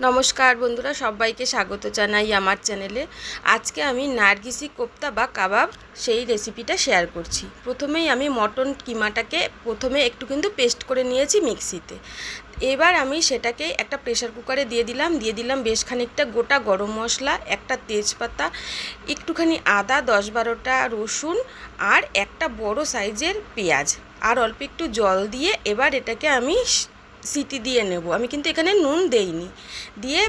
নমস্কার বন্ধুরা, সবাইকে স্বাগত জানাই আমার চ্যানেলে। আজকে আমি নারগিসি কোপ্তা বা কাবাব সেই রেসিপিটা শেয়ার করছি। প্রথমেই আমি মটন কিমাটাকে একটু পেস্ট করে নিয়েছি মিক্সিতে। এবার আমি সেটাকে একটা প্রেসার কুকারে দিয়ে দিলাম বেশ খানিকটা গোটা গরম মশলা, একটা তেজপাতা, একটুখানি আদা, 10-12টা রসুন আর একটা বড় সাইজের পেঁয়াজ আর অল্প একটু জল দিয়ে এবার এটাকে আমি সিটি দিয়ে নেব। আমি কিন্তু এখানে নুন দেইনি, দিয়ে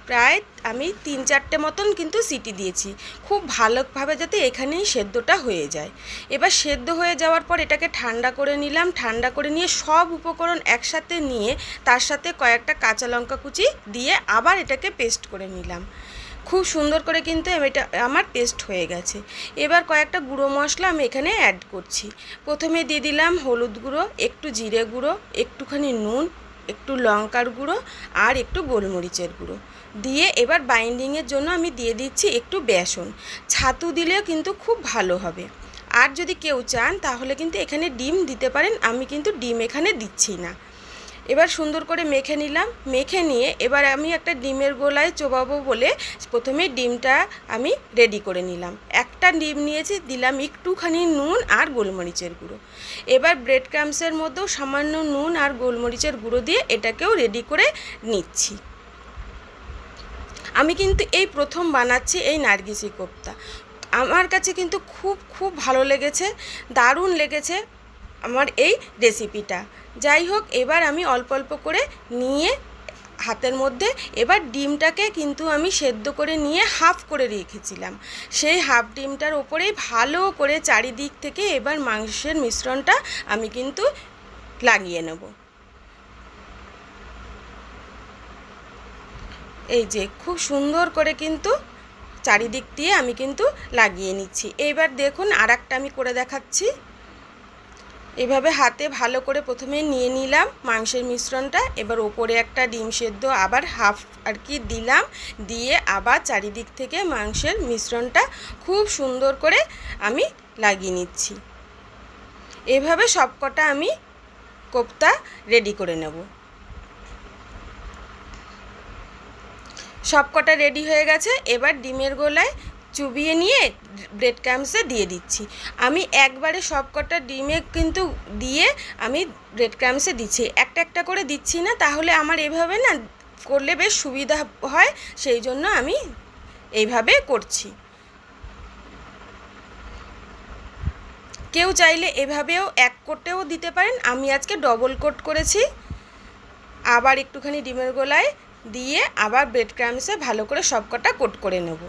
প্রায় আমি 3-4টে মতন কিন্তু সিটি দিয়েছি, খুব ভালোভাবে যাতে এখানেই সেদ্ধটা হয়ে যায়। এবার সেদ্ধ হয়ে যাওয়ার পর এটাকে ঠান্ডা করে নিলাম। ঠান্ডা করে নিয়ে সব উপকরণ একসাথে নিয়ে তার সাথে কয়েকটা কাঁচা লঙ্কা কুচি দিয়ে আবার এটাকে পেস্ট করে নিলাম। খুব সুন্দর করে কিন্তু এটা আমার পেস্ট হয়ে গেছে। এবার কয়েকটা গুঁড়ো মশলা আমি এখানে অ্যাড করছি। প্রথমে দিয়ে দিলাম হলুদ গুঁড়ো, একটু জিরে গুঁড়ো, একটুখানি নুন, একটু লঙ্কার গুঁড়ো আর একটু গোলমরিচের গুঁড়ো দিয়ে এবার বাইন্ডিংয়ের জন্য আমি দিয়ে দিচ্ছি একটু বেসন। ছাতু দিলেও কিন্তু খুব ভালো হবে। আর যদি কেউ চান তাহলে কিন্তু এখানে ডিম দিতে পারেন, আমি কিন্তু ডিম এখানে দিচ্ছি না। এবার সুন্দর করে মেখে নিলাম। মেখে নিয়ে এবার আমি একটা ডিমের গোলায় চোবাবো বলে প্রথমে ডিমটা আমি রেডি করে নিলাম। একটা ডিম নিয়েছি, দিলাম একটুখানি নুন আর গোলমরিচের গুঁড়ো। এবার ব্রেড ক্রাম্বসের মধ্যেও সামান্য নুন আর গোলমরিচের গুঁড়ো দিয়ে এটাকেও রেডি করে নিচ্ছি। আমি কিন্তু এই প্রথম বানাচ্ছি এই নারগিসি কোপ্তা। আমার কাছে কিন্তু খুব ভালো লেগেছে, দারুণ লেগেছে আমার এই রেসিপিটা। যাই হোক, এবার আমি অল্প অল্প করে নিয়ে হাতের মধ্যে এবার ডিমটাকে কিন্তু আমি সেদ্ধ করে নিয়ে হাফ করে রেখেছিলাম, সেই হাফ ডিমটার ওপরেই ভালো করে চারিদিক থেকে এবার মাংসের মিশ্রণটা আমি কিন্তু লাগিয়ে নেব। এই যে খুব সুন্দর করে কিন্তু চারিদিক দিয়ে আমি কিন্তু লাগিয়ে নিচ্ছি। এইবার দেখুন আরেকটা আমি করে দেখাচ্ছি। এভাবে হাতে ভালো করে প্রথমে নিয়ে নিলাম মাংসের মিশ্রণটা, এবার ওপরে একটা ডিম সেদ্ধ আবার হাফ দিলাম, দিয়ে আবার চারিদিক থেকে মাংসের মিশ্রণটা খুব সুন্দর করে আমি লাগিয়ে নিচ্ছি। এভাবে সবকটা আমি কোপ্তা রেডি করে নেব। সবকটা রেডি হয়ে গেছে। এবার ডিমের গোলায় চুবিয়ে নিয়ে ব্রেড ক্রাম্বসে দিয়ে দিচ্ছি। আমি একবারে সবকটা ডিমে কিন্তু দিয়ে আমি ব্রেড ক্রাম্বসে দিচ্ছি, একটা একটা করে দিচ্ছি না, তাহলে আমার এভাবে না করলে বেশ সুবিধা হয়, সেই জন্য আমি এইভাবে করছি। কেউ চাইলে এভাবেও এক কোটেও দিতে পারেন, আমি আজকে ডবল কোট করেছি। আবার একটুখানি ডিমের গোলায় দিয়ে আবার ব্রেড ক্রাম্বসে ভালো করে সবকটা কোট করে নেব।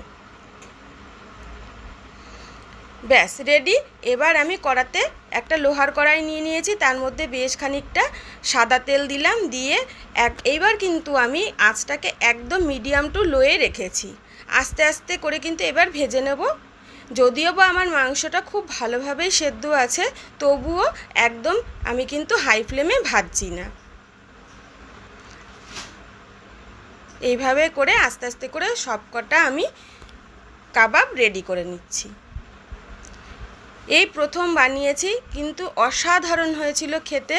ব্যাস রেডি। এবার আমি কড়াতে একটা লোহার কড়াই নিয়ে নিয়েছি, তার মধ্যে বেশ খানিকটা সাদা তেল দিলাম, দিয়ে এইবার কিন্তু আমি আঁচটাকে একদম মিডিয়াম টু লোয়ে রেখেছি। আস্তে আস্তে করে কিন্তু এবার ভেজে নেব। যদিও বা আমার মাংসটা খুব ভালোভাবেই সেদ্ধ আছে, তবুও একদম আমি কিন্তু হাই ফ্লেমে ভাজছি না। এইভাবে করে আস্তে আস্তে করে সবকটা আমি কাবাব রেডি করে নিচ্ছি। এই প্রথম বানিয়েছি, কিন্তু অসাধারণ হয়েছিল খেতে।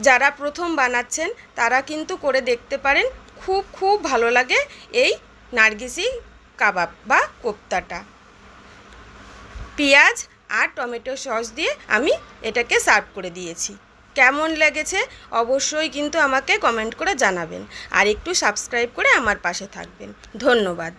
যারা প্রথম বানাচ্ছেন তারা কিন্তু করে দেখতে পারেন, খুব ভালো লাগে এই নারগিসি কাবাব বা কোপ্তাটা। পেঁয়াজ আর টমেটো সস দিয়ে আমি এটাকে সার্ভ করে দিয়েছি। কেমন লেগেছে অবশ্যই কিন্তু আমাকে কমেন্ট করে জানাবেন, আর একটু সাবস্ক্রাইব করে আমার পাশে থাকবেন। ধন্যবাদ।